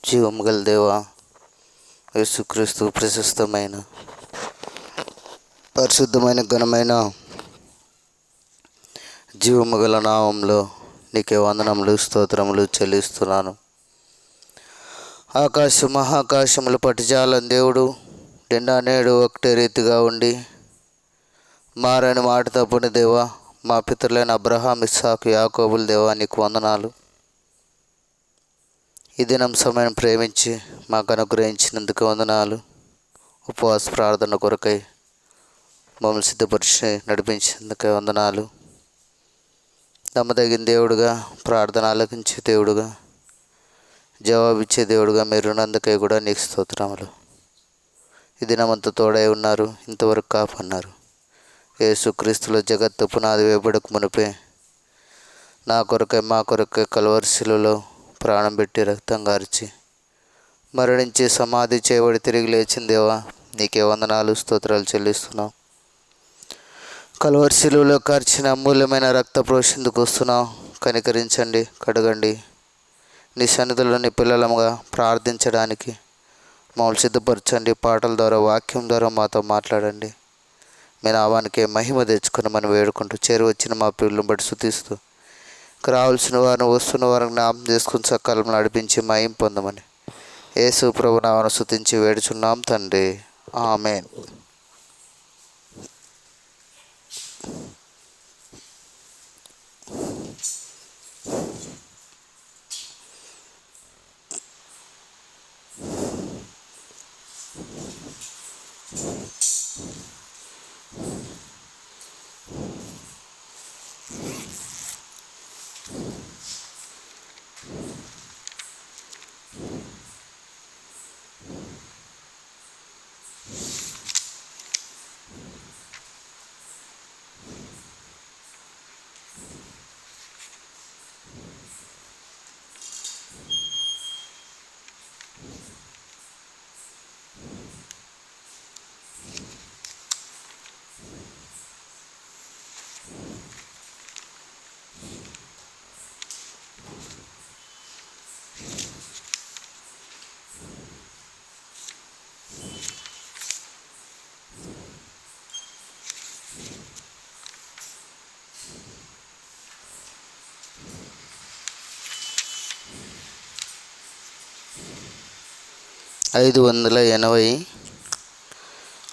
జీవము గల దేవా, యేసుక్రీస్తు ప్రశస్తమైన పరిశుద్ధమైన ఘనమైన జీవము గల నామంలో నీకే వందనములు స్తోత్రములు చెల్లిస్తున్నాను. మహాకాశములు పటిజాలని దేవుడు నిన్న నేడు ఒకటే రీతిగా ఉండి మారని మాట తప్పని దేవా, మా పితరులైన అబ్రహాం, ఇస్సాకు, యాకోబుల దేవా నీకు వందనాలు. ఈ దినం సమయం ప్రేమించి మాకు అనుగ్రహించినందుకు వందనాలు. ఉపవాస ప్రార్థన కొరకై మమ్మల్ని సిద్ధపరిచి నడిపించినందుకే వందనాలు. నమ్మదగిన దేవుడుగా, ప్రార్థన ఆలకించే దేవుడుగా, జవాబిచ్చే దేవుడుగా మీరున్నందుకై కూడా నీకు స్తోత్రములు. ఈ దినమంతా తోడై ఉన్నారు, ఇంతవరకు కాపన్నారు. యేసుక్రీస్తులో జగత్తు పునాది వేయబడక మునిపే నా కొరకై మా కొరకై కల్వరి శిలువలో ప్రాణం పెట్టి రక్తం గార్చి మరణించి సమాధి చేయబడి తిరిగి లేచిన దేవా నీకే వందనాలు స్తోత్రాలు చెల్లిస్తున్నాం. కల్వరి శిలువలో కార్చిన అమూల్యమైన రక్త ప్రోషిందుకు వస్తున్నాం. కనికరించండి, కడగండి. నీ సన్నిధిలో నీ పిల్లలముగా ప్రార్థించడానికి మమ్మల్ని సిద్ధపరచండి. పాటల ద్వారా, వాక్యం ద్వారా మాతో మాట్లాడండి. మీ నామానికే మహిమ తెచ్చుకుని మనం వేడుకుంటూ చేరువచ్చిన మా పిల్లలను బట్టి స్తుతిస్తూ రావాల్సిన వారిని, వస్తున్న వారిని జ్ఞాపకం చేసుకుని సకాలం నడిపించి మహిమ పొందమని యేసు ప్రభు నామమున స్తుతించి వేడుచున్నాం తండ్రి, ఆమేన్. ఐదు వందల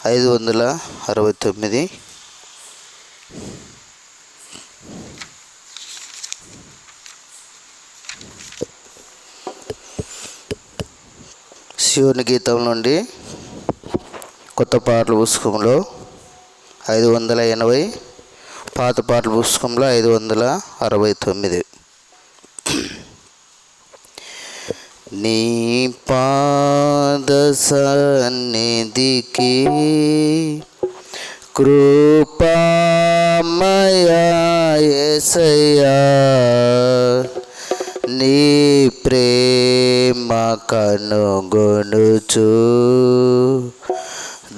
569 శివుని గీతం నుండి కొత్త పాటల పుస్తకంలో 580, పాత పాటల పుస్తకంలో 569. నీ పాద సన్నిధికి కృపామయా యేసయ్యా, నీ ప్రేమ కనుగొనుచు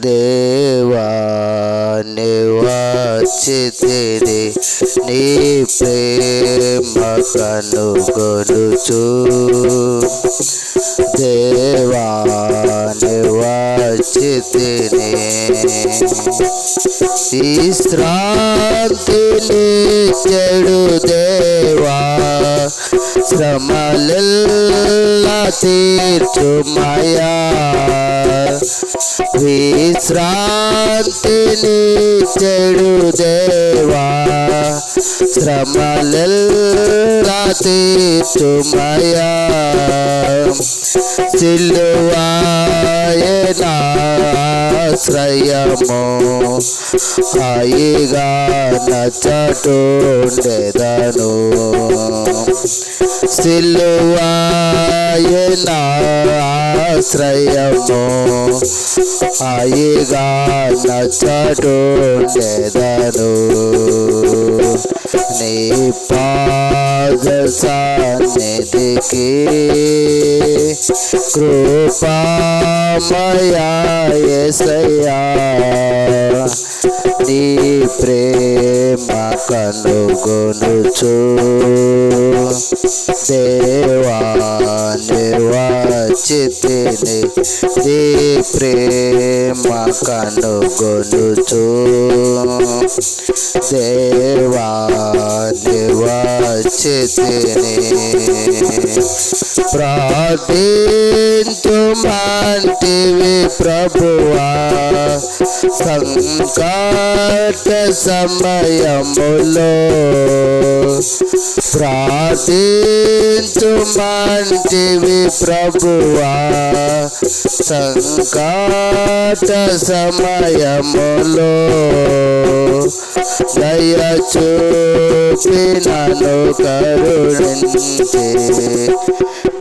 దేవా నివాసితిని, నీ ప్రేమ కనుగొనుచు దేవా నివాసితిని. విశ్రాంతిని చెడు దేవా, శ్రమలెల్లా తీర్చుమయా. విశ్రాంతిని చెడు దేవా, శ్రమలెల్లా తీర్చుమయా. సిలువాయే నా ఆశ్రయము, హాయిగా నచ్చటుండెదను. సిలువాయే నా ఆశ్రయము, హాయిగా నచ్చటుండెదను. నీ పాద సన్నిధికి కృపామయా యేసయ్యా, నీ ప్రేమ కనుగొనుచు దేవా నిర్వచితిని నీ ప్రేమ కనుగొనుచు దేవా నిర్వచితిని ప్రార్థించుమంటివి ప్రభువా సంకట సమయములో ప్రార్థించుమంటివి ప్రభువా సంకట సమయములో దయ చూపి నన్ను కరుణించి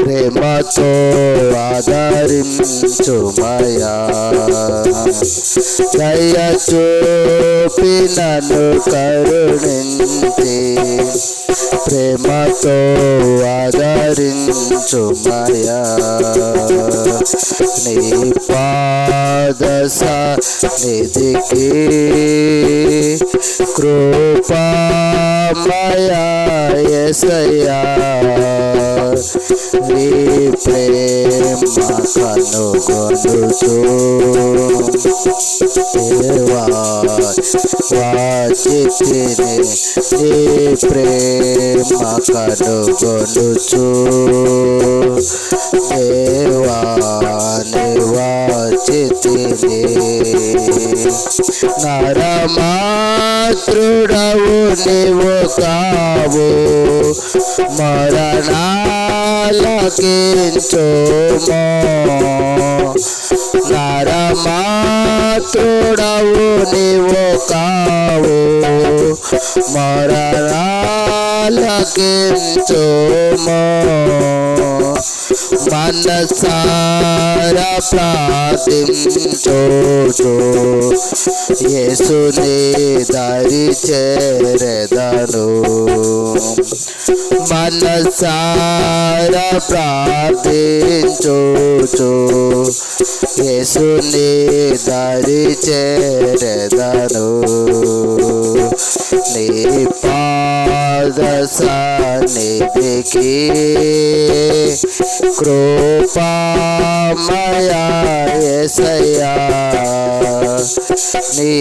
ప్రేమతో ఆదరించుమయా దయ చూపి నన్ను కరుణించి ప్రేమతో ఆదరించుమయా నీ పాద సన్నిధికి కృపామయా యేసయ్యా నీ ప్రేమ కనుగొనుచు దేవా వాచితిని నీ ప్రేమ కనుగొనుచు దేవా నిర్వచితిని నరమాతృడవు నీవు కావు మరణాలకించుమో నరమాతృడవు నీవు కావు మరణాలకించుమో మనసారా ప్రార్థించుచు యేసుని దరి చేరెదను మనసారా ప్రార్థించుచు యేసుని దరి చేరెదను నీ పాద సన్నిధికి కృపామయా యేసయ్యా నీ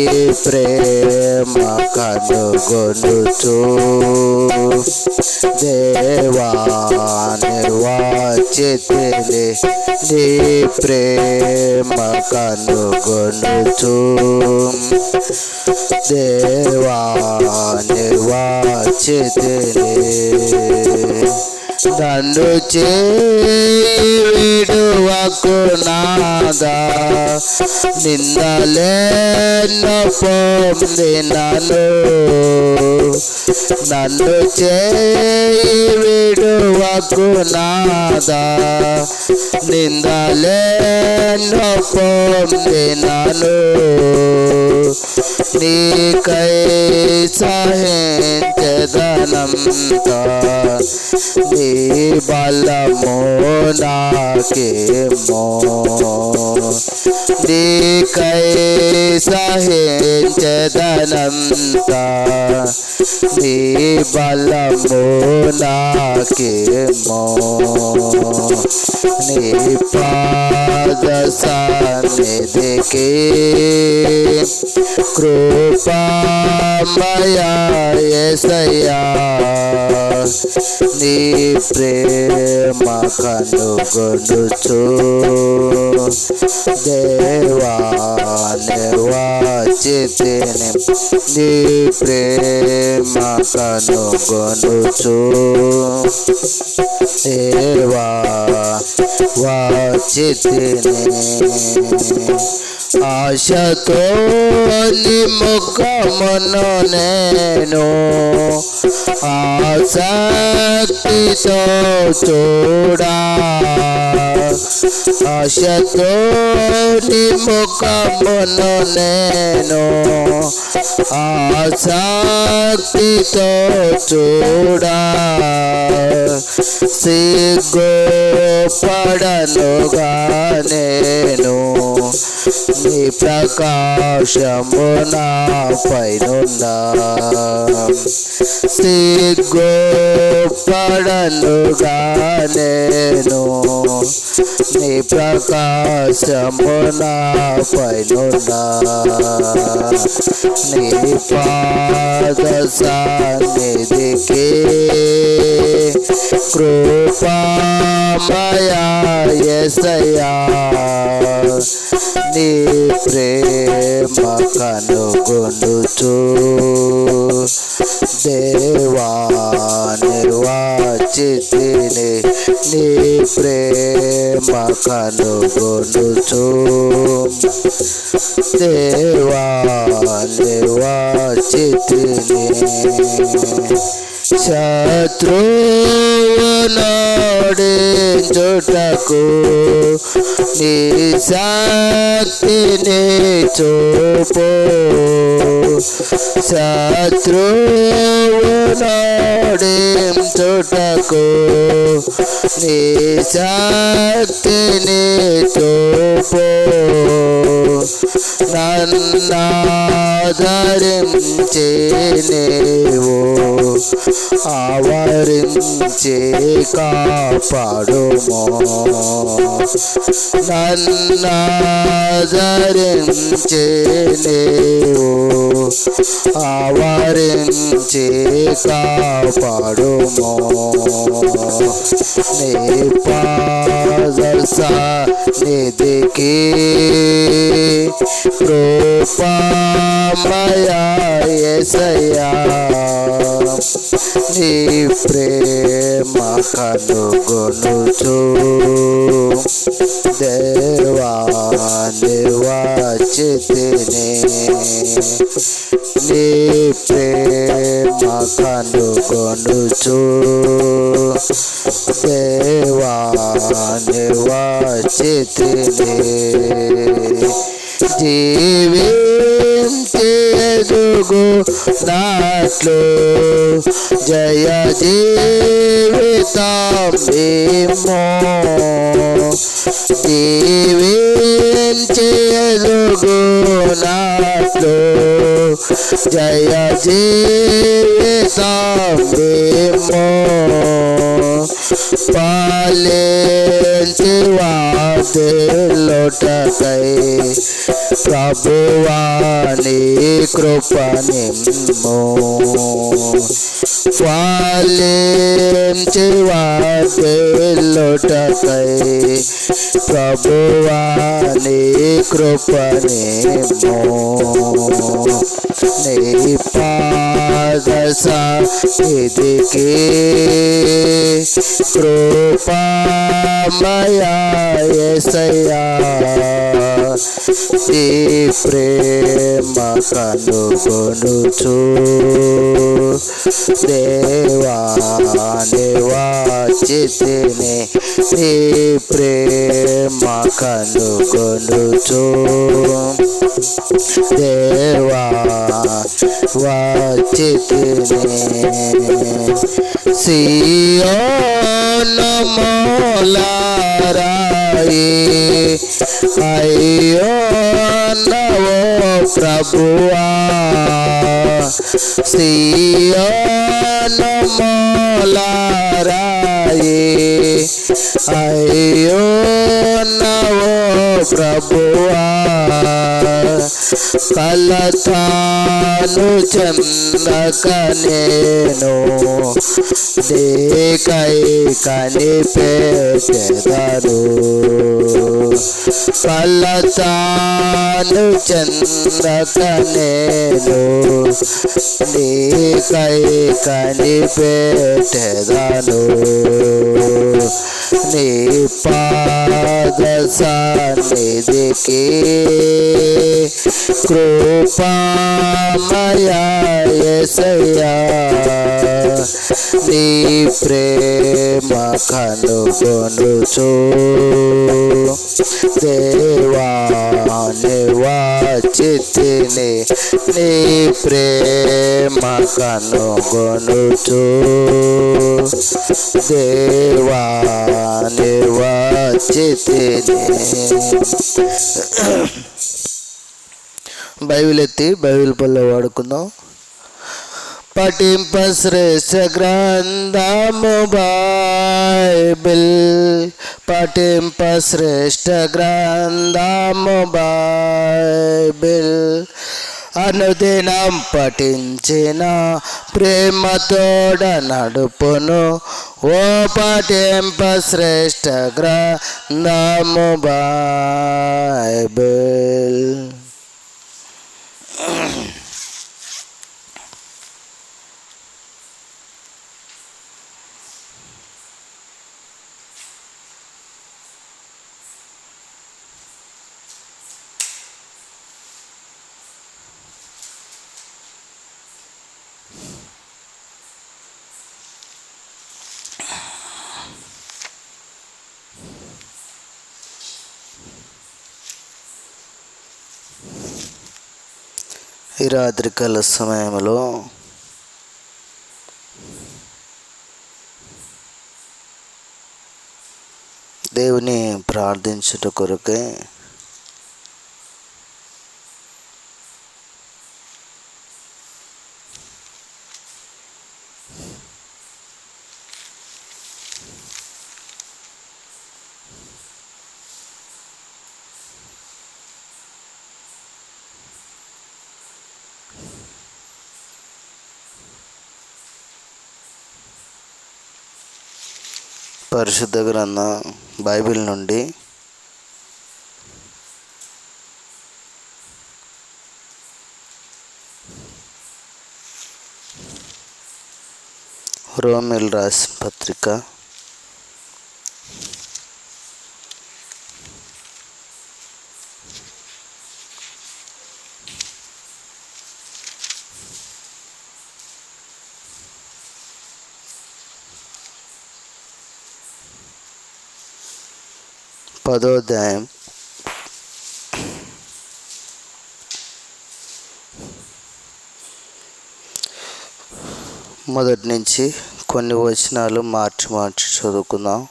ప్రేమ కనుగొనుచు దేవా నిర్వచితిని నీ ప్రేమ కనుగొనుచు దేవా నిర్వచితిని నన్ను విడువకు నాదా నిందలెన్నో పొందినను నన్ను విడువకు నాదా నిందలెన్నో పొందినను నీకై సహించెదనంతా నీ బలము నాకేమో నీకై సహించెదనంతా నీ బలము నాకేమో నీ పాద సన్నిధికి కృపామయా యేసయ్యా నీ ప్రేమ కనుగొనుచు దేవా నిర్వచితిని నీ ప్రేమ కనుగొనుచు దేవా వాచితిని ఆశతో ముఖమును నేను ఆసక్తితో చూడా ఆశతోని ముఖమును నేను ఆసక్తితో చూడా సిగ్గుపడనుగా నేను నీ ప్రకాశము నా పైనుందా సిగ్గుపడనుగా నేను నీ ప్రకాశము నా పైనుందా నీ పాద సన్నిధికి కృపామయా యేసయ్యా నీ ప్రేమ కనుగొనుచు దేవా నిర్వాచితిని నీ ప్రేమ కనుగొనుచు దేవా నిర్వాచితిని శత్రువునోడించుటకు నీ శక్తిని చూపు శత్రువునోడించుటకు నీ శక్తిని చూపు నన్నాదరించి నీవు ఆవరించి కాపాడుమో నన్నాదరించి నీవు ఆవరించి కాపాడుమో నీ పాద సన్నిధికి కృపామయా యేసయ్యా నీ ప్రేమ కనుగొనుచు దేవా నిర్వాచితిని నీ ప్రేమ కనుగొనుచు దేవా నిర్వాచితిని జీవించేదుగు నాట్లు జయ జీవితం ఏమో జీవించేదుగు నాట్లు జయ జీవితం ఏమో పాలించి వాటిలోటకై ప్రభువాని కృప నిమ్ము పాలించి వాటిలోటకై ప్రభువాని కృప నిమ్ము నీ పాద సన్నిధికి కృపామయా యేసయ్యా నీ ప్రేమ కనుగొనుచు దేవా నిర్వాచితిని నీ ప్రేమ కనుగొనుచు దేవా వాచితిని సియోను మూలరాయి అయ్యో నవో ప్రభువా సియోను మూలరాయి అయ్యో నవో ప్రభువా కలతాను చెందక నేను నీకై కనిపెట్టెదను కలతాను చెందక నేను నీకై కనిపెట్టెదను నీ పాద సన్నిధికి కృపామయా యేసయ్యా నీ ప్రేమ కనుగొనుచు దేవా నివాచితిని నీ ప్రేమ కనుగొనుచు దేవా నివాచితిని. బైబిల్ ఎత్తి బైబిల్ పళ్ళు వాడుకుందాం. పఠింప శ్రేష్ఠ గ్రంథము బైబిల్, పఠింప శ్రేష్ఠ గ్రంథము బైబిల్, అనుదినం పఠించిన ప్రేమతోడ నడుపును ఓ పఠింప శ్రేష్ఠ గ్రంథము బైబిల్. ఈ రాత్రికాల సమయంలో దేవుని ప్రార్థించుట కొరకే పరిశుద్ధ గ్రంథం బైబిల్ నుండి రోమీయులకు రాసిన పత్రిక 10వ అధ్యాయం మొదటి నుంచి కొన్ని వచనాలు మార్చి చదువుకుందాం.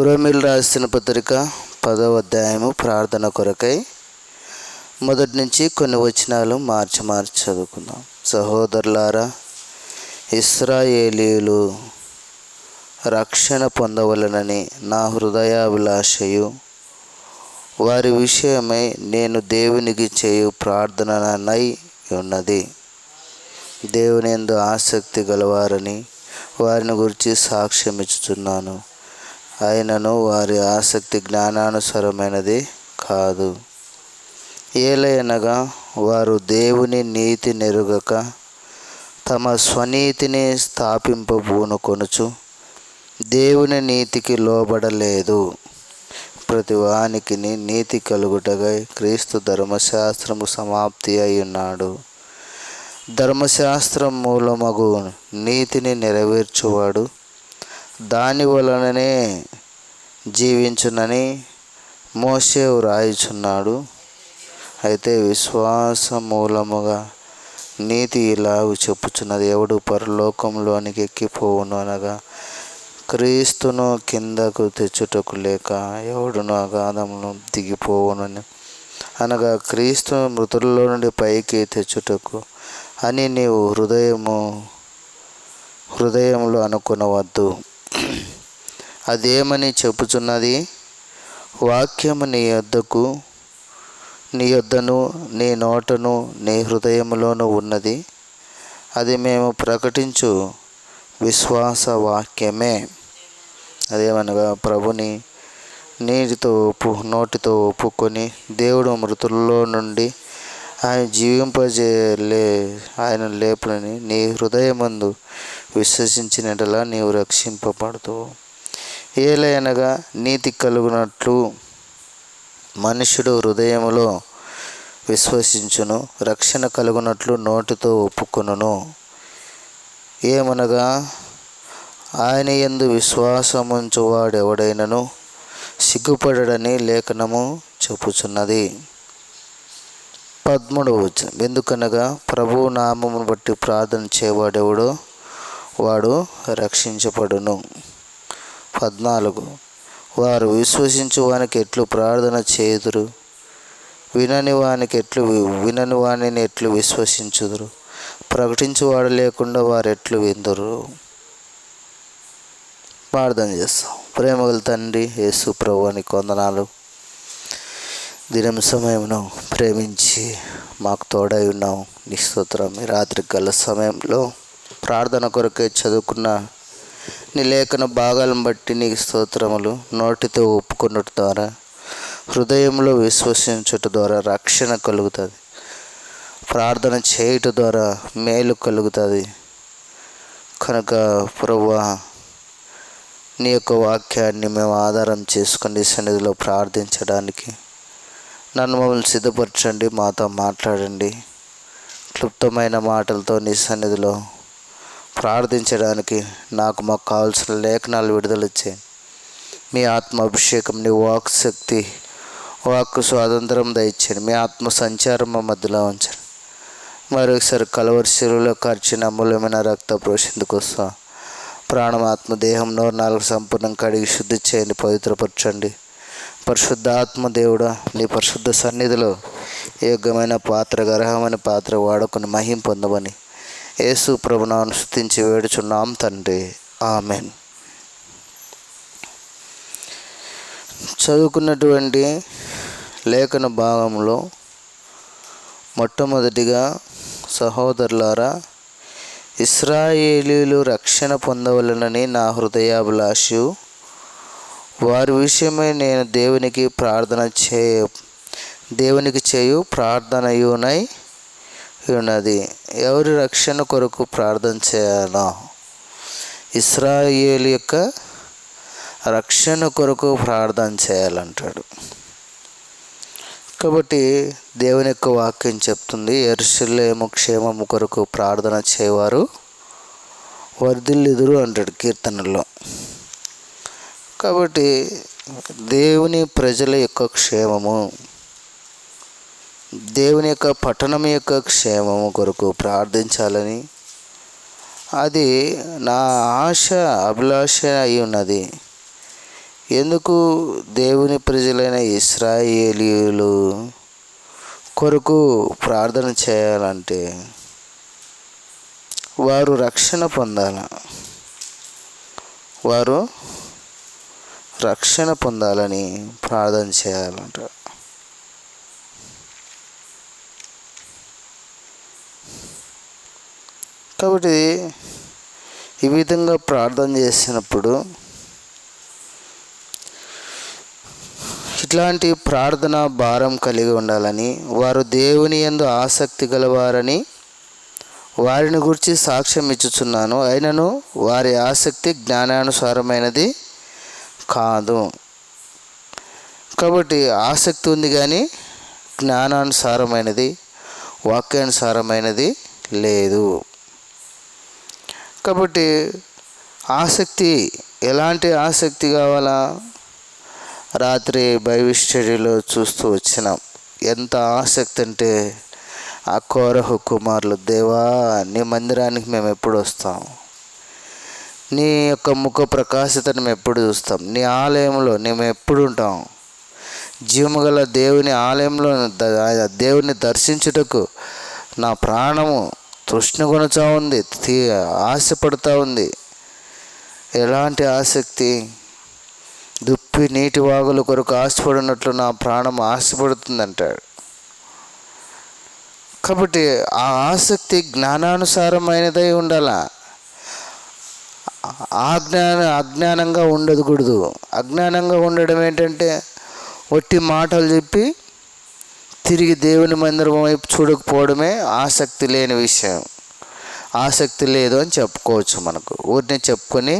రోమీయులకు రాసిన పత్రిక 10వ అధ్యాయము ప్రార్థన కొరకై మొదటి నుంచి కొన్ని వచనాలు మార్చి చదువుకుందాం. సహోదరులారా, ఇశ్రాయేలీయులు రక్షణ పొందవలనని నా హృదయాభిలాషయు వారి విషయమై నేను దేవునికి చేయు ప్రార్థననై ఉన్నది. దేవుని యందు ఆసక్తి గలవారని వారిని గురించి సాక్ష్యమిచ్చుచున్నాను. అయినను వారి ఆసక్తి జ్ఞానానుసారమైనది కాదు. ఏలయనగా వారు దేవుని నీతి నెరుగక తమ స్వనీతిని స్థాపింపబూనుకొనుచు దేవుని నీతికి లోబడలేదు. ప్రతివానికి నీతి కలుగుటకై క్రీస్తు ధర్మశాస్త్రము సమాప్తి అయి ఉన్నాడు. ధర్మశాస్త్రం మూలమగు నీతిని నెరవేర్చువాడు దాని వలననే జీవించునని మోషే వ్రాయుచున్నాడు. అయితే విశ్వాస మూలముగా నీతి ఇలాగు చెప్పుచున్నది, ఎవడు పరలోకంలోనికి ఎక్కిపోవును అనగా క్రీస్తును కిందకు తెచ్చుటకు, లేక ఎవడును అగాధమును దిగిపోవునని అనగా క్రీస్తును మృతుల్లో నుండి పైకి తెచ్చుటకు అని నీవు హృదయంలో అనుకునవద్దు. అదేమని చెప్పుచున్నది, వాక్యము నీ యొద్దను నీ నోటను నీ హృదయములోనూ ఉన్నది. అది మేము ప్రకటించు విశ్వాస వాక్యమే. అదేమనగా ప్రభుని నోటితో ఒప్పుకొని దేవుడు మృతుల్లో నుండి ఆయన లేపునని నీ హృదయమందు విశ్వసించినట్లా నీవు రక్షింపబడుతావు. ఏలయనగా నీతి కలుగునట్లు మనుష్యుడు హృదయములో విశ్వసించును, రక్షణ కలుగునట్లు నోటితో ఒప్పుకొనును. ఏమనగా ఆయన యందు విశ్వాసముంచువాడెవడైనను సిగ్గుపడడని లేఖనము చెప్పుచున్నది. 13వ వచనం, ఎందుకనగా ప్రభువు నామమును బట్టి ప్రార్థన చేయవాడెవడో వాడు రక్షించబడును. 14, వారు విశ్వసించు వానికి ఎట్లు ప్రార్థన చేయుదురు, వినని వానిని ఎట్లు విశ్వసించుదురు, ప్రకటించువాడు లేకుండా వారు ఎట్లు విందురు. ప్రార్థన చేస్తాం. ప్రేమగల తండ్రి యేసు ప్రభువానికి వందనాలు. దినం సమయంలో ప్రేమించి మాకు తోడై ఉన్నాం. నీ స్తోత్రం. ఈ రాత్రి గల సమయంలో ప్రార్థన కొరకే చదువుకున్న నీ లేఖన భాగాలను బట్టి నీకు స్తోత్రములు. నోటితో ఒప్పుకొనుట ద్వారా, హృదయంలో విశ్వసించుట ద్వారా రక్షణ కలుగుతుంది. ప్రార్థన చేయుట ద్వారా మేలు కలుగుతుంది. కనుక ప్రభువా, నీ యొక్క వాక్యాన్ని మేము ఆధారం చేసుకుని సన్నిధిలో ప్రార్థించడానికి మమ్మల్ని సిద్ధపరచండి. మాతో మాట్లాడండి. క్లుప్తమైన మాటలతో నీ సన్నిధిలో ప్రార్థించడానికి మాకు కావాల్సిన లేఖనాలు విడుదల చేయండి. మీ ఆత్మ అభిషేకం, నీ వాక్ శక్తి, వాక్కు స్వాతంత్రం దయచేయండి. మీ ఆత్మ సంచారం మా మధ్యలో ఉంచండి. మరొకసారి కలవరి శిలువలో కార్చిన అమూల్యమైన రక్త ప్రోషిందుకోసం ప్రాణం, ఆత్మ, దేహం, నోరు, నాలుగు సంపూర్ణంగా కడిగి శుద్ధి చేయండి, పవిత్రపరచండి. పరిశుద్ధాత్మ దేవుడా, నీ పరిశుద్ధ సన్నిధిలో యోగ్యమైన పాత్ర, అర్హమైన పాత్ర వాడుకొని మహిమ పొందమని యేసు ప్రభునామమున స్తుతించి వేడుచున్నాం తండ్రి. ఆమెన్. చదువుకున్నటువంటి లేఖన భాగంలో మొట్టమొదటిగా, సహోదరులారా, ఇశ్రాయేలీయులు రక్షణ పొందవలనని నా హృదయాభిలాషయు, వారి విషయమై నేను దేవునికి చేయు ప్రార్థనయునై ఉన్నది. ఎవరి రక్షణ కొరకు ప్రార్థన చేయాలా? ఇశ్రాయేలు యొక్క రక్షణ కొరకు ప్రార్థన చేయాలంటాడు. కాబట్టి దేవుని యొక్క వాక్యం చెప్తుంది, యెరూషలేము క్షేమము కొరకు ప్రార్థన చేయవారు వర్ధిల్లుదురు అంటాడు కీర్తనలో. కాబట్టి దేవుని ప్రజల యొక్క క్షేమము, దేవుని యొక్క పట్టణం యొక్క క్షేమము కొరకు ప్రార్థించాలని అది నా ఆశ, అభిలాష అయి ఉన్నది. ఎందుకు? దేవుని ప్రజలైన ఇశ్రాయేలీయులు కొరకు ప్రార్థన చేయాలంటే వారు రక్షణ పొందాలని ప్రార్థన చేయాలంట. కాబట్టి ఈ విధంగా ప్రార్థన చేసినప్పుడు ఇట్లాంటి ప్రార్థన భారం కలిగి ఉండాలని, వారు దేవుని యందు ఆసక్తి గలవారని వారిని గురించి సాక్ష్యం ఇచ్చుచున్నాను. అయినను వారి ఆసక్తి జ్ఞానానుసారమైనది కాదు. కాబట్టి ఆసక్తి ఉంది కానీ జ్ఞానానుసారమైనది, వాక్యానుసారమైనది లేదు. కాబట్టి ఆసక్తి, ఎలాంటి ఆసక్తి కావాలా? రాత్రి బైబిల్ స్టడీలో చూస్తూ వచ్చినాం. ఎంత ఆసక్తి అంటే, ఆ కోరహు కుమారులు, దేవా నీ మందిరానికి మేము ఎప్పుడు వస్తాం, నీ యొక్క ముఖ ప్రకాశతను మేము ఎప్పుడు చూస్తాం, నీ ఆలయంలో మేము ఎప్పుడు ఉంటాం, జీవముగల దేవుని ఆలయంలో దేవుని దర్శించుటకు నా ప్రాణము తృష్ణగొనుచా ఉంది, ఆశపడుతూ ఉంది. ఎలాంటి ఆసక్తి? దుప్పి నీటి వాగుల కొరకు ఆశపడినట్లు నా ప్రాణం ఆశపడుతుంది అంటాడు. కాబట్టి ఆ ఆసక్తి జ్ఞానానుసారమైనదై ఉండాల. అజ్ఞానంగా ఉండకూడదు. అజ్ఞానంగా ఉండడం ఏంటంటే, ఒట్టి మాటలు చెప్పి తిరిగి దేవుని మందిరం వైపు చూడకపోవడమే ఆసక్తి లేని విషయం. ఆసక్తి లేదు అని చెప్పుకోవచ్చు. మనకు ఊరిని చెప్పుకొని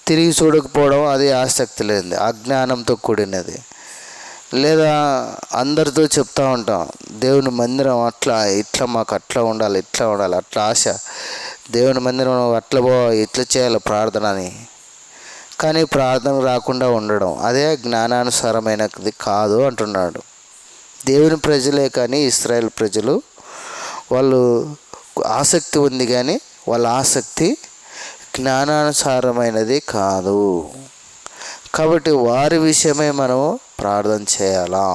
తిరిగి చూడకపోవడం అది ఆసక్తి లేనిది, అజ్ఞానంతో కూడినది. లేదా అందరితో చెప్తూ ఉంటాం దేవుని మందిరం అట్లా ఇట్లా, మాకు అట్లా ఉండాలి, ఇట్లా ఉండాలి, అట్లా ఆశ, దేవుని మందిరం అట్లా ఇట్లా చేయాలి ప్రార్థన అని. కానీ ప్రార్థన రాకుండా ఉండడం అదే జ్ఞానానుసారమైనది కాదు అంటున్నాడు. దేవుని ప్రజలే కానీ ఇశ్రాయేల్ ప్రజలు, వాళ్ళు ఆసక్తి ఉంది కానీ వాళ్ళ ఆసక్తి జ్ఞానానుసారమైనది కాదు. కాబట్టి వారి విషయమై మనం ప్రార్థన చేయాలా.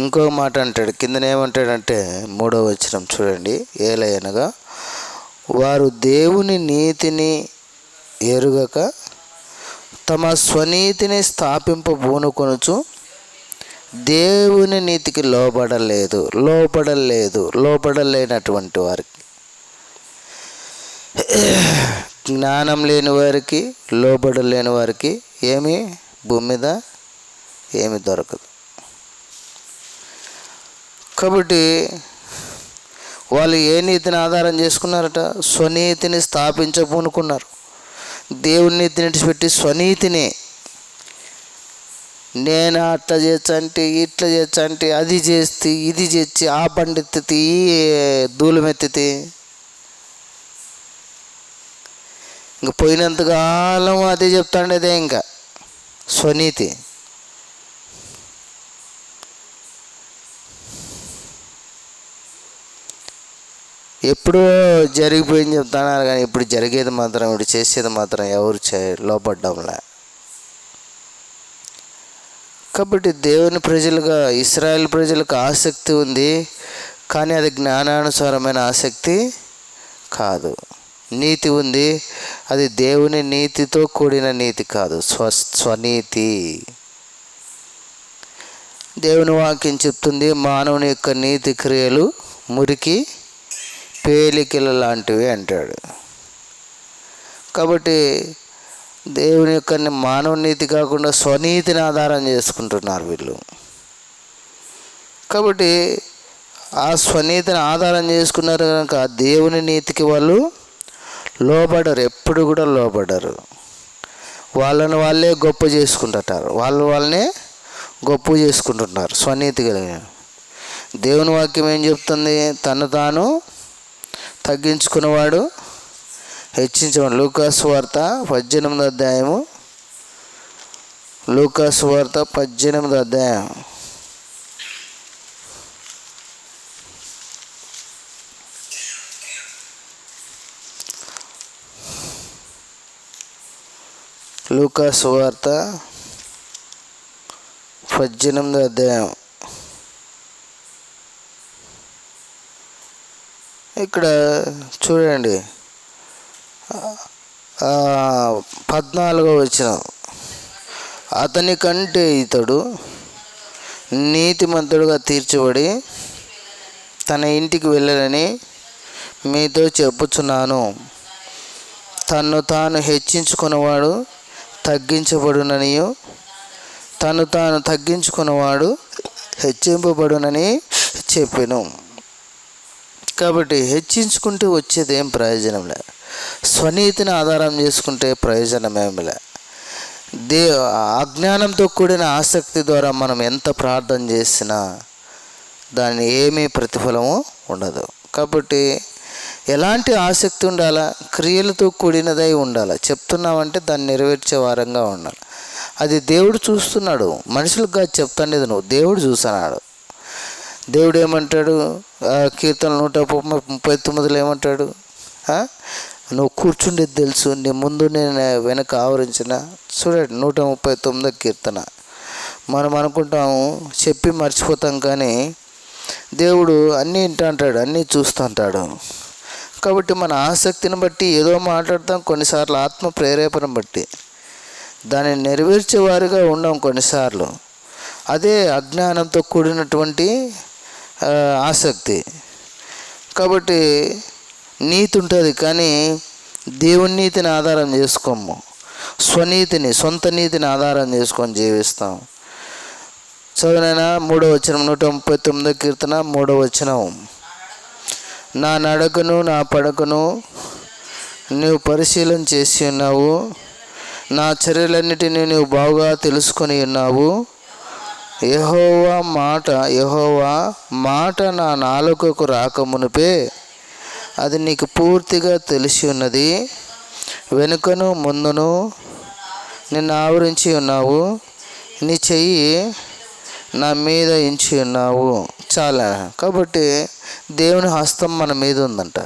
ఇంకో మాట అంటాడు, కిందనేమంటాడంటే 3వ వచనం చూడండి, ఏలయనగా వారు దేవుని నీతిని ఎరుగక తమ స్వనీతిని స్థాపింపబూనుకొనుచు దేవుని నీతికి లోబడలేనటువంటి వారికి, జ్ఞానం లేని వారికి, లోబడలేని వారికి ఏమి భూమి మీద ఏమి దొరకదు. కాబట్టి వాళ్ళు ఏ నీతిని ఆధారం చేసుకున్నారట? స్వనీతిని స్థాపించబూనుకున్నారు. దేవుని నీతిని విడిచిపెట్టి స్వనీతిని, నేను అట్లా చేచ్చంటే ఇట్లా చేచ్చంటే, అది చేస్తే ఇది చేసి, ఆ బండెత్తితే ఈ దూలమెత్తితే, ఇంక పోయినంతకాలం అదే చెప్తాండేదే ఇంకా స్వనీతి. ఎప్పుడో జరిగిపోయింది చెప్తున్నారు కానీ ఇప్పుడు జరిగేది మాత్రం, ఇప్పుడు చేసేది మాత్రం ఎవరు లోపడ్డంలే. కాబట్టి దేవుని ప్రజలుగా ఇశ్రాయేల్ ప్రజలకు ఆసక్తి ఉంది, కానీ అది జ్ఞానానుసారమైన ఆసక్తి కాదు. నీతి ఉంది, అది దేవుని నీతితో కూడిన నీతి కాదు, స్వనీతి. దేవుని వాక్యం చెప్తుంది, మానవుని యొక్క నీతి క్రియలు మురికి పేలికల లాంటివి అంటాడు. కాబట్టి దేవుని యొక్క మానవ నీతి కాకుండా స్వనీతిని ఆధారం చేసుకుంటున్నారు వీళ్ళు. కాబట్టి ఆ స్వనీతిని ఆధారం చేసుకున్నారు కనుక దేవుని నీతికి వాళ్ళు లోబడరు, ఎప్పుడు కూడా లోబడరు. వాళ్ళని వాళ్ళే గొప్ప చేసుకుంటుంటారు, వాళ్ళనే గొప్ప చేసుకుంటున్నారు స్వనీతి కలిగిన. దేవుని వాక్యం ఏం చెప్తుంది? తను తాను తగ్గించుకున్నవాడు హెచ్చించవాడు. లూకాసు వార్త 18వ అధ్యాయము, లూకాసు వార్త 18వ అధ్యాయం లూకాసు వార్త 18వ అధ్యాయం. ఇక్కడ చూడండి 14వ వచనం, అతని కంటే ఇతడు నీతిమంతుడుగా తీర్చబడి తన ఇంటికి వెళ్ళాలని మీతో చెప్పుచున్నాను. తన్ను తాను హెచ్చించుకున్నవాడు తగ్గించబడుననియు, తను తాను తగ్గించుకున్నవాడు హెచ్చింపబడునని చెప్పెను. కాబట్టి హెచ్చించుకుంటే వచ్చేది ఏం ప్రయోజనంలే, స్వనీతిని ఆధారం చేసుకుంటే ప్రయోజనమేమిలే. అజ్ఞానంతో కూడిన ఆసక్తి ద్వారా మనం ఎంత ప్రార్థన చేసినా దాని ఏమీ ప్రతిఫలము ఉండదు. కాబట్టి ఎలాంటి ఆసక్తి ఉండాలా? క్రియలతో కూడినదై ఉండాలి. చెప్తున్నామంటే దాన్ని నెరవేర్చే వారంగా ఉండాలి. అది దేవుడు చూస్తున్నాడు, మనుషులకు కాదు చెప్తాండేది నువ్వు, దేవుడు చూస్తున్నాడు. దేవుడు ఏమంటాడు? కీర్తన 139 ఏమంటాడు? నువ్వు కూర్చుండేది తెలుసు, నీ ముందు నేను వెనక ఆవరించిన. చూడండి 139 కీర్తన. మనం అనుకుంటాము చెప్పి మర్చిపోతాం, కానీ దేవుడు అన్నీ వింటుంటాడు, అన్నీ చూస్తుంటాడు. కాబట్టి మన ఆసక్తిని బట్టి ఏదో మాట్లాడతాం, కొన్నిసార్లు ఆత్మ ప్రేరేపణ బట్టి దాన్ని నెరవేర్చేవారుగా ఉండం కొన్నిసార్లు. అదే అజ్ఞానంతో కూడినటువంటి ఆసక్తి. కాబట్టి నీతి ఉంటుంది, కానీ దేవుని నీతిని ఆధారం చేసుకోము, స్వనీతిని, సొంత నీతిని ఆధారం చేసుకొని జీవిస్తాం. చదువునైనా 3వ వచనం, 139 కీర్తన 3వ వచనం, నా నడకను నా పడకను నీవు పరిశీలన చేసి ఉన్నావు, నా చర్యలన్నిటినీ నీవు బాగా తెలుసుకొని ఉన్నావు. యెహోవా మాట నా నాలుకకు రాకమునుపే అది నీకు పూర్తిగా తెలిసి ఉన్నది. వెనుకను ముందును నిన్ను ఆవరించి ఉన్నావు, నీ చెయ్యి నా మీద ఎంచి ఉన్నావు. చాలా. కాబట్టి దేవుని హస్తం మన మీద ఉందంట,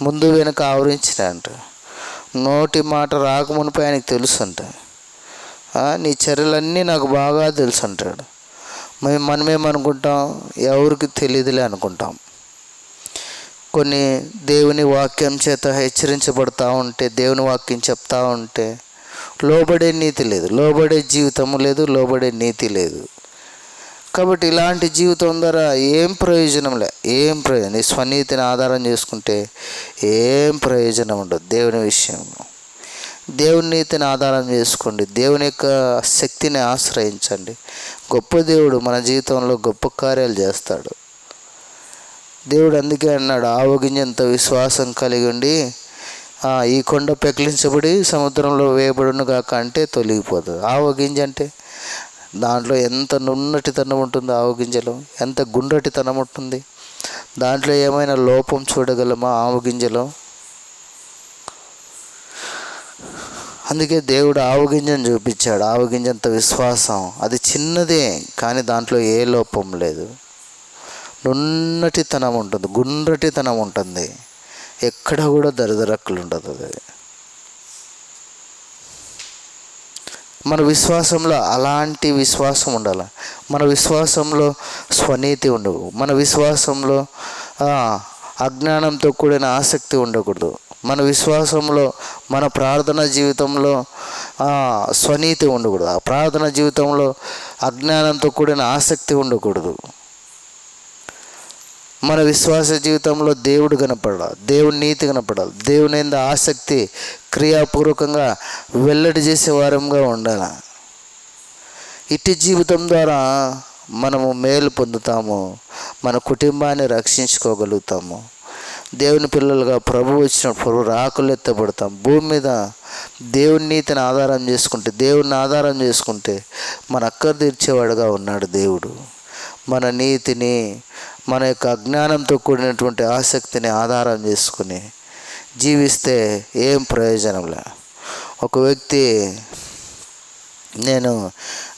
ముందు వెనుక ఆవరించినంట. నోటి మాట రాకమునిపై ఆయనకు తెలుసు అంట. నీ చర్యలన్నీ నాకు బాగా తెలుసు అంటాడు. మనమేమనుకుంటాం, ఎవరికి తెలియదులే అనుకుంటాం. కొన్ని దేవుని వాక్యం చేత హెచ్చరించబడతా ఉంటే, దేవుని వాక్యం చెప్తా ఉంటే లోబడే నీతి లేదు, లోబడే జీవితము లేదు, లోబడే నీతి లేదు. కాబట్టి ఇలాంటి జీవితం ద్వారా ఏం ప్రయోజనం నీ స్వనీతిని ఆధారం చేసుకుంటే ఏం ప్రయోజనం ఉండదు. దేవుని విషయంలో దేవుని నీతిని ఆధారం చేసుకోండి, దేవుని యొక్క శక్తిని ఆశ్రయించండి. గొప్ప దేవుడు మన జీవితంలో గొప్ప కార్యాలు చేస్తాడు. దేవుడు అందుకే అన్నాడు, ఆవగింజంత విశ్వాసం కలిగి ఉండి ఈ కొండ పెకిలించబడి సముద్రంలో వేయబడును గాక అంటే తొలగిపోతుంది. ఆవగింజ అంటే దాంట్లో ఎంత నున్నటితనం ఉంటుంది, ఆవగింజలో ఎంత గుండ్రటితనం ఉంటుంది. దాంట్లో ఏమైనా లోపం చూడగలమా ఆవగింజలో? అందుకే దేవుడు ఆవగింజను చూపించాడు. ఆవగింజంత విశ్వాసం, అది చిన్నదే కానీ దాంట్లో ఏ లోపం లేదు. నున్నటితనం ఉంటుంది, గుండ్రటితనం ఉంటుంది, ఎక్కడ కూడా దరిదరక్కులు ఉండదు. అది మన విశ్వాసంలో అలాంటి విశ్వాసం ఉండాలి. మన విశ్వాసంలో స్వనీతి ఉండవు. మన విశ్వాసంలో అజ్ఞానంతో కూడిన ఆసక్తి ఉండకూడదు. మన విశ్వాసంలో, మన ప్రార్థన జీవితంలో స్వనీతి ఉండకూడదు. ఆ ప్రార్థన జీవితంలో అజ్ఞానంతో కూడిన ఆసక్తి ఉండకూడదు. మన విశ్వాస జీవితంలో దేవుడు కనపడాలి, దేవుని నీతి కనపడాలి, దేవుని యందు ఆసక్తి క్రియాపూర్వకంగా వెల్లడి చేసే వారంగా ఉండాలి. ఇట్టి జీవితం ద్వారా మనము మేలు పొందుతాము, మన కుటుంబాన్ని రక్షించుకోగలుగుతాము. దేవుని పిల్లలుగా ప్రభు వచ్చినప్పుడు రాకులు ఎత్తబడతాం. భూమి మీద దేవుని నీతిని ఆధారం చేసుకుంటే, దేవుని ఆధారం చేసుకుంటే మన అక్కర తీర్చేవాడుగా ఉన్నాడు దేవుడు. మన నీతిని, మన యొక్క అజ్ఞానంతో కూడినటువంటి ఆసక్తిని ఆధారం చేసుకుని జీవిస్తే ఏం ప్రయోజనం లే. ఒక వ్యక్తి, నేను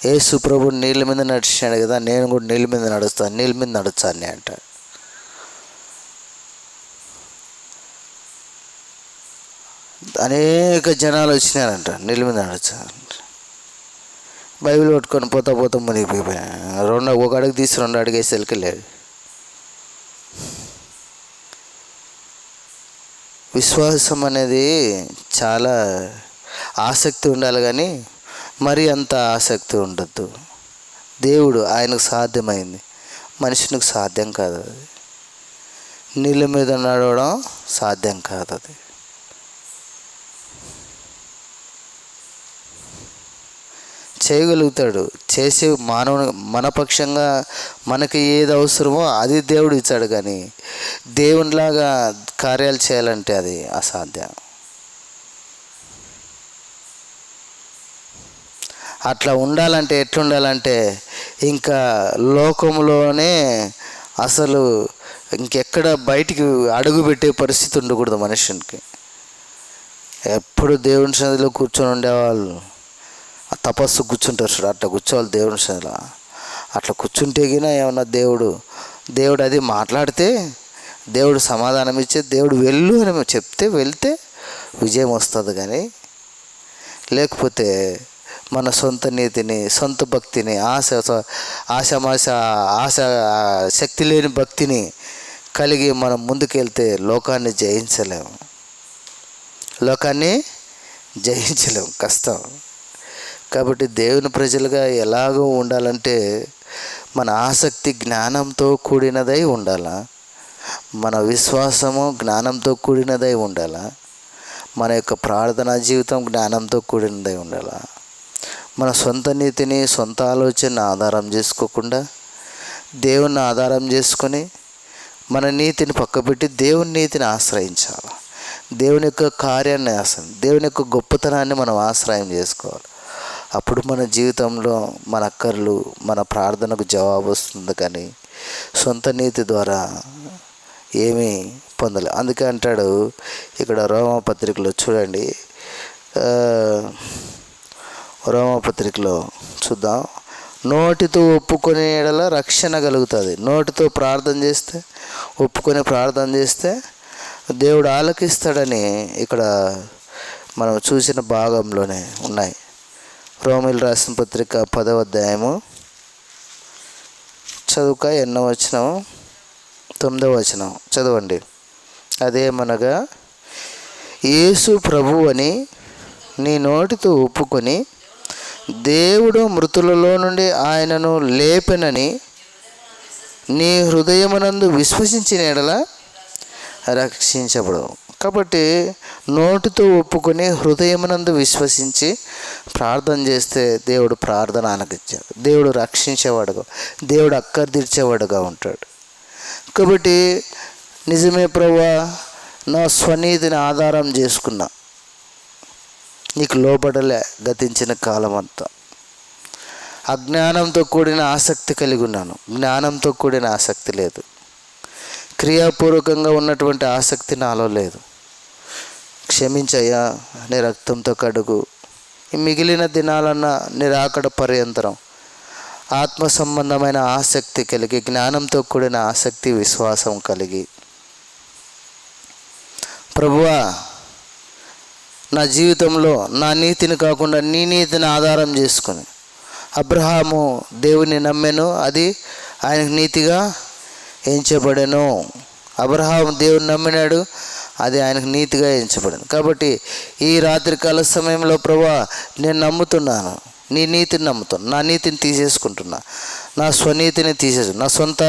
యేసు ప్రభు నీళ్ళ మీద నడిచాడు కదా, నేను కూడా నీళ్ళ మీద నడుచాను అంట. అనేక జనాలు వచ్చినారంట నీళ్ళ మీద నడుచారంట. బైబిల్ పట్టుకొని పోతా మునిగిపోయిపోయా. ఒక అడుగు తీసి 2 అడుగు వేసి వెళ్ళలేదు. విశ్వాసం అనేది చాలా ఆసక్తి ఉండాలి, కానీ మరీ అంత ఆసక్తి ఉండద్దు. దేవుడు ఆయనకు సాధ్యమైంది, మనుషునికి సాధ్యం కాదు. అది నీళ్ళ మీద నడవడం సాధ్యం కాదు. అది చేయగలుగుతాడు. చేసే మానవుని మనపక్షంగా మనకి ఏది అవసరమో అది దేవుడు ఇచ్చాడు, కానీ దేవునిలాగా కార్యాలు చేయాలంటే అది అసాధ్యం. అట్లా ఉండాలంటే ఎట్లుండాలంటే ఇంకా లోకంలోనే అసలు ఇంకెక్కడ బయటికి అడుగు పెట్టే పరిస్థితి ఉండకూడదు మనుషునికి. ఎప్పుడు దేవుని సన్నిధిలో కూర్చొని ఉండేవాళ్ళు తపస్సు కూర్చుంటారు చూడు, అట్లా కూర్చోవాలి దేవుని సన్నిధిలో. అట్లా కూర్చుంటే గిన ఏమన్నా దేవుడు అది మాట్లాడితే, దేవుడు సమాధానం ఇచ్చే, దేవుడు వెళ్ళు అని చెప్తే వెళ్తే విజయం వస్తుంది. కానీ లేకపోతే మన సొంత నీతిని, సొంత భక్తిని, ఆశ శక్తి లేని భక్తిని కలిగి మనం ముందుకెళ్తే లోకాన్ని జయించలేము, కష్టం. కాబట్టి దేవుని ప్రజలుగా ఎలాగో ఉండాలంటే మన ఆసక్తి జ్ఞానంతో కూడినదై ఉండాలా, మన విశ్వాసము జ్ఞానంతో కూడినదై ఉండాలా, మన యొక్క ప్రార్థనా జీవితం జ్ఞానంతో కూడినదై ఉండాలా. మన సొంత నీతిని, సొంత ఆలోచన ఆధారం చేసుకోకుండా దేవుని ఆధారం చేసుకొని మన నీతిని పక్కబెట్టి దేవుని నీతిని ఆశ్రయించాలి. దేవుని యొక్క కార్యాన్ని దేవుని యొక్క గొప్పతనాన్ని మనం ఆశ్రయం చేసుకోవాలి. అప్పుడు మన జీవితంలో మన అక్కర్లు, మన ప్రార్థనకు జవాబు వస్తుంది. కానీ సొంత నీతి ద్వారా ఏమీ పొందలే. అందుకే అంటాడు ఇక్కడ రోమపత్రికలో చూడండి, రోమపత్రికలో చూద్దాం. నోటితో ఒప్పుకునే యెడల రక్షణ కలుగుతుంది. నోటితో ప్రార్థన చేస్తే, ఒప్పుకొని ప్రార్థన చేస్తే దేవుడు ఆలకిస్తాడని ఇక్కడ మనం చూసిన భాగంలోనే ఉన్నాయి. రోమీయులు రాసిన పత్రిక 10వ అధ్యాయము చదువుక 8వ వచనం 9వ వచనం చదవండి. అదేమనగా, యేసు ప్రభువు అని నీ నోటితో ఒప్పుకొని దేవుడు మృతులలో నుండి ఆయనను లేపెనని నీ హృదయమునందు విశ్వసించిన యెడల రక్షించబడు. కాబట్టి నోటితో ఒప్పుకొని హృదయమునందు విశ్వసించి ప్రార్థన చేస్తే దేవుడు ప్రార్థన ఆలకించాడు. దేవుడు రక్షించేవాడుగా, దేవుడు అక్కర తీర్చేవాడుగా ఉంటాడు. కాబట్టి నిజమే ప్రభువా, నా స్వనీతిని ఆధారం చేసుకున్నా, నీకు లోబడలే గతించిన కాలం అంతా. అజ్ఞానంతో కూడిన ఆసక్తి కలిగి ఉన్నాను, జ్ఞానంతో కూడిన ఆసక్తి లేదు. క్రియాపూర్వకంగా ఉన్నటువంటి ఆసక్తి నాలో లేదు. క్షమించయ్యా, నీ రక్తంతో కడుగు. ఈ మిగిలిన దినాలన్న నీ రాకడ పర్యంతరం ఆత్మ సంబంధమైన ఆసక్తి కలిగి, జ్ఞానంతో కూడిన ఆసక్తి, విశ్వాసం కలిగి, ప్రభువా నా జీవితంలో నా నీతిని కాకుండా నీ నీతిని ఆధారం చేసుకొని, అబ్రహాము దేవుని నమ్మెను, అది ఆయనకు నీతిగా ఎంచబడెను. అబ్రహాము దేవుని నమ్మినాడు, అది ఆయనకు నీతిగా ఎంచబడింది. కాబట్టి ఈ రాత్రికాల సమయంలో ప్రభువా నేను నమ్ముతున్నాను, నీ నీతిని నమ్ముతాను. నా నీతిని తీసేసుకుంటున్నా, నా స్వనీతిని నా సొంత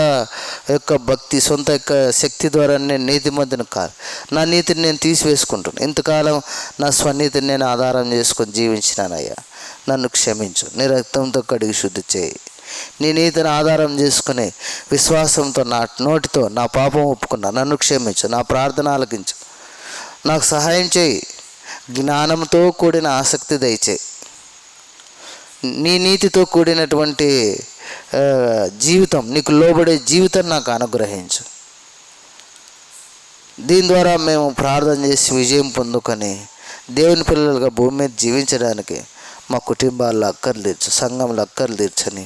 యొక్క భక్తి, సొంత యొక్క శక్తి ద్వారా నేను నీతిమంతుని కాదు, నా నీతిని నేను తీసివేసుకుంటున్నాను. ఇంతకాలం నా స్వనీతిని నేను ఆధారం చేసుకొని జీవించినానయ్యా, నన్ను క్షమించు. నీ రక్తంతో కడిగి శుద్ధి చేయి. నీ నీతిని ఆధారం చేసుకుని విశ్వాసంతో నా నోటితో నా పాపం ఒప్పుకున్నా, నన్ను క్షమించు, నా ప్రార్థన ఆలకించు, నాకు సహాయం చేయి. జ్ఞానంతో కూడిన ఆసక్తి దయచేయి. నీ నీతితో కూడినటువంటి జీవితం, నీకు లోబడే జీవితం నాకు అనుగ్రహించు. దీని ద్వారా మేము ప్రార్థన చేసి విజయం పొందుకొని దేవుని పిల్లలుగా భూమి మీద జీవించడానికి మా కుటుంబాల్లో అక్కర్లు తీర్చు, సంఘంలో అక్కర్లు తీర్చని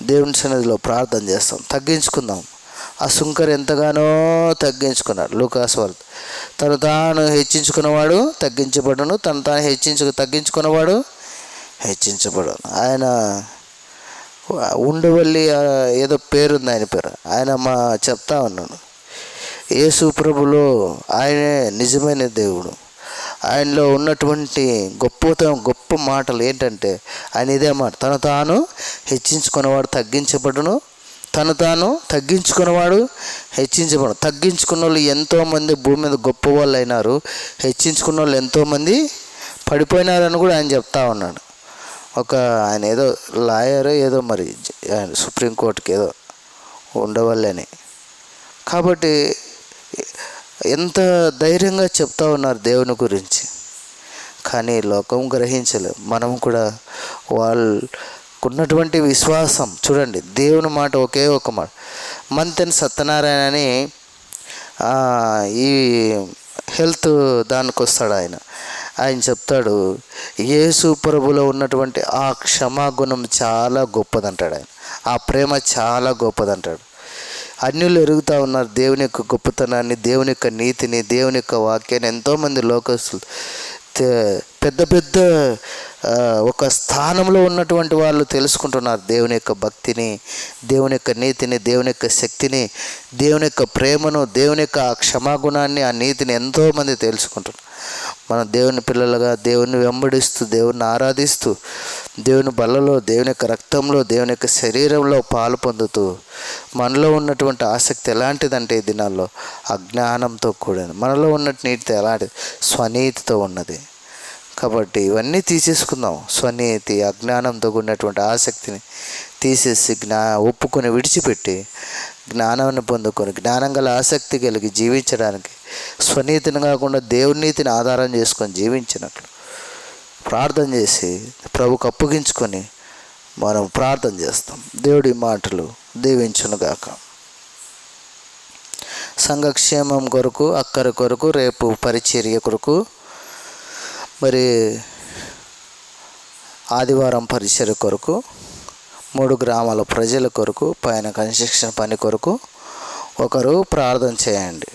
దేవుని సన్నిధిలో ప్రార్థన చేస్తాం. తగ్గించుకుందాం. ఆ సుంకర్ ఎంతగానో తగ్గించుకున్నాడు. లూకాసు వార్త, తను తాను హెచ్చించుకున్నవాడు తగ్గించబడును, తను తాను తగ్గించుకున్నవాడు హెచ్చించబడును. ఆయన ఉండవల్లి ఏదో పేరుంది ఆయన పేరు. ఆయన చెప్తా ఉన్నాను, యేసు ప్రభులో ఆయనే నిజమైన దేవుడు. ఆయనలో ఉన్నటువంటి గొప్ప మాటలు ఏంటంటే, ఆయన ఇదే మాట, తను తాను హెచ్చించుకున్నవాడు తగ్గించబడును, తను తాను తగ్గించుకున్నవాడు హెచ్చించబడు. తగ్గించుకున్న వాళ్ళు ఎంతోమంది భూమి మీద గొప్ప వాళ్ళు అయినారు, హెచ్చించుకున్న వాళ్ళు ఎంతోమంది పడిపోయినారని కూడా ఆయన చెప్తా ఉన్నాడు. ఆయన ఏదో లాయర్ ఏదో మరి సుప్రీంకోర్టుకి ఏదో ఉండవాళ్ళని. కాబట్టి ఎంత ధైర్యంగా చెప్తా ఉన్నారు దేవుని గురించి. కానీ లోకం గ్రహించలేదు. మనం కూడా వాళ్ళకున్నటువంటి విశ్వాసం చూడండి. దేవుని మాట ఒకే ఒక మాట. మంతెన్ సత్యనారాయణ అని ఈ హెల్త్ దానికి వస్తాడు ఆయన చెప్తాడు, యేసు ప్రభులో ఉన్నటువంటి ఆ క్షమాగుణం చాలా గొప్పదంటాడు ఆయన. ఆ ప్రేమ చాలా గొప్పదంటాడు. అన్యులు ఎరుగుతూ ఉన్నారు దేవుని యొక్క గొప్పతనాన్ని, దేవుని యొక్క నీతిని, దేవుని యొక్క వాక్యాన్ని. ఎంతోమంది లోకస్తులు పెద్ద ఒక స్థానంలో ఉన్నటువంటి వాళ్ళు తెలుసుకుంటున్నారు దేవుని యొక్క భక్తిని, దేవుని యొక్క నీతిని, దేవుని యొక్క శక్తిని, దేవుని యొక్క ప్రేమను, దేవుని యొక్క క్షమాగుణాన్ని, ఆ నీతిని ఎంతోమంది తెలుసుకుంటున్నారు. మనం దేవుని పిల్లలుగా దేవుని వెంబడిస్తూ, దేవుని ఆరాధిస్తూ, దేవుని బలలో, దేవుని యొక్క రక్తంలో, దేవుని యొక్క శరీరంలో పాలు పొందుతూ, మనలో ఉన్నటువంటి ఆసక్తి ఎలాంటిదంటే ఈ దినాల్లో అజ్ఞానంతో కూడిన, మనలో ఉన్నట్టు నీతితో ఎలాంటిది, స్వనీతితో ఉన్నది. కాబట్టి ఇవన్నీ తీసేసుకుందాం. స్వనీతి, అజ్ఞానంతో కూడినటువంటి ఆసక్తిని తీసేసి ఒప్పుకొని విడిచిపెట్టి జ్ఞానాన్ని పొందుకొని జ్ఞానం గల ఆసక్తి కలిగి జీవించడానికి, స్వనీతిని కాకుండా దేవుని నీతిని ఆధారం చేసుకొని జీవించినట్లు ప్రార్థన చేసి ప్రభుకు అప్పగించుకొని మనం ప్రార్థన చేస్తాం. దేవుడి మాటలు దీవించునుగాక. సంఘక్షేమం కొరకు, అక్కర కొరకు, రేపు పరిచర్య కొరకు, మరి ఆదివారం పరిచర్య కొరకు, 3 గ్రామాల ప్రజల కొరకు, పైన కన్స్ట్రక్షన్ పని కొరకు ఒకరు ప్రార్థన చేయండి.